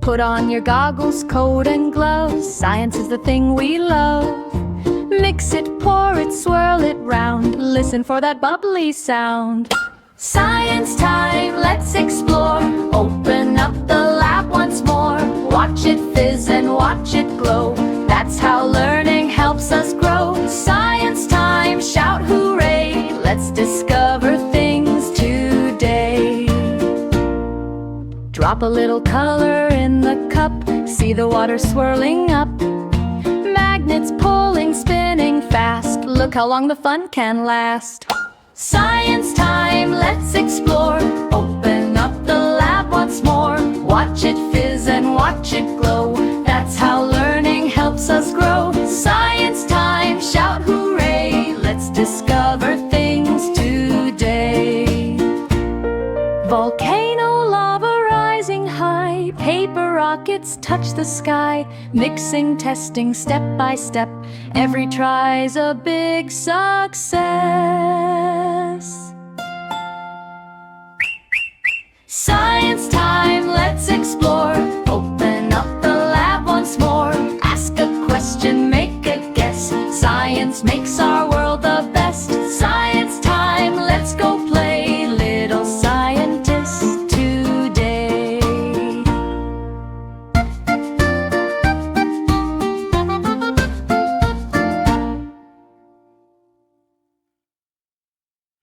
Put on your goggles, coat and gloves. Science is the thing we love. Mix it, pour it, swirl it round. Listen for that bubbly sound. Science time, let's explore. Open up the lab once more. Watch it fizz and watch it glow. That's how learning helps us grow. Science time, shout hooray. Let's discover things today. Drop a little color in the cup. See the water swirling up. Magnets pulling, spinning fast. Look how long the fun can last. Science time, let's explore. Open up the lab once more. Watch it fizz and watch it glow. That's how learning helps us grow. Science time, shout hooray. Let's discover things today. Volcano lava rising high. Paper rockets touch the sky. Mixing, testing, step by step. Every try's a big success. Science time.